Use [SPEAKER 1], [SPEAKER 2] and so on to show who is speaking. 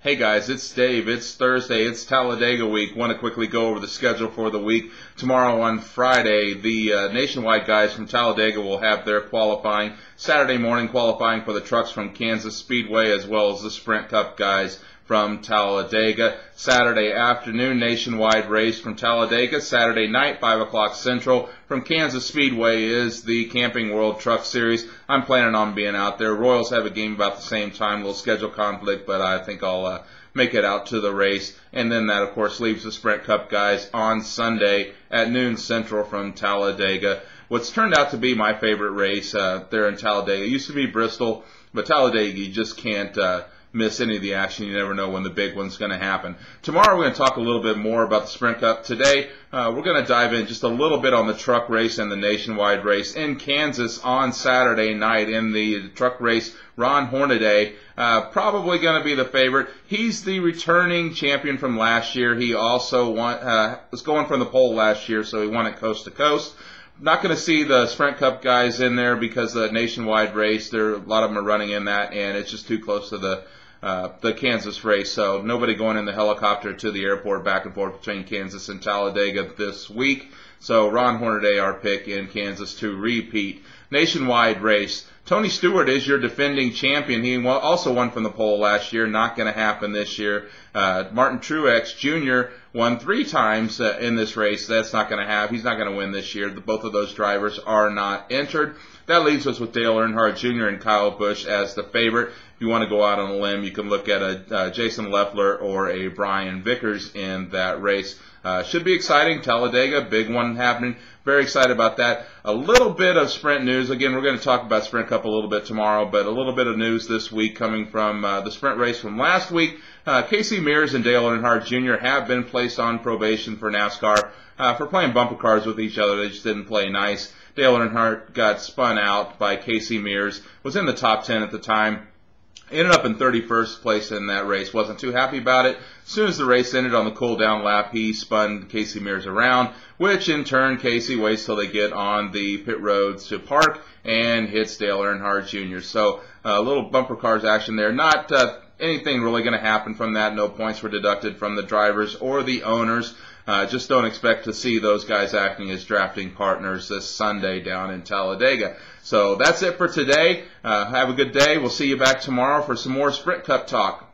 [SPEAKER 1] Hey guys, it's Dave. It's Thursday. It's Talladega week. Want to quickly go over the schedule for the week. Tomorrow on Friday, the nationwide guys from Talladega will have their qualifying. Saturday morning qualifying for the trucks from Kansas Speedway, as well as the Sprint Cup guys from Talladega. Saturday afternoon nationwide race from Talladega. Saturday night, 5 o'clock Central. From Kansas Speedway is the Camping World Truck Series. I'm planning on being out there. Royals have a game about the same time. Little schedule conflict, but I think I'll make it out to the race. And then that, of course, leaves the Sprint Cup guys on Sunday at noon Central from Talladega. What's turned out to be my favorite race there in Talladega. It used to be Bristol, but Talladega, you just can't miss any of the action. You never know when the big one's going to happen. Tomorrow we're going to talk a little bit more about the Sprint Cup. Today we're going to dive in just a little bit on the truck race and the nationwide race in Kansas on Saturday night. In the truck race, Ron Hornaday probably going to be the favorite. He's the returning champion from last year. He also was going from the pole last year, so he won it coast to coast. Not going to see the Sprint Cup guys in there because the nationwide race, a lot of them are running in that, and it's just too close to the Kansas race. So nobody going in the helicopter to the airport back and forth between Kansas and Talladega this week. So Ron Hornaday, our pick in Kansas to repeat. Nationwide race. Tony Stewart is your defending champion. He also won from the pole last year. Not going to happen this year. Martin Truex Jr. won 3 times in this race. That's not going to happen. He's not going to win this year. Both of those drivers are not entered. That leaves us with Dale Earnhardt Jr. and Kyle Busch as the favorite. If you want to go out on a limb, you can look at a Jason Leffler or a Brian Vickers in that race. Should be exciting. Talladega, big one happening. Very excited about that. A little bit of sprint news. Again, we're going to talk about Sprint Cup a little bit tomorrow, but a little bit of news this week coming from the sprint race from last week. Casey Mears and Dale Earnhardt Jr. have been placed on probation for NASCAR for playing bumper cars with each other. They just didn't play nice. Dale Earnhardt got spun out by Casey Mears, was in the top 10 at the time. Ended up in 31st place in that race. Wasn't too happy about it. As soon as the race ended on the cool-down lap, he spun Casey Mears around, which in turn Casey waits till they get on the pit roads to park and hits Dale Earnhardt Jr. So a little bumper cars action there. Not anything really going to happen from that. No points were deducted from the drivers or the owners. Just don't expect to see those guys acting as drafting partners this Sunday down in Talladega. So that's it for today. Have a good day. We'll see you back tomorrow for some more Sprint Cup talk.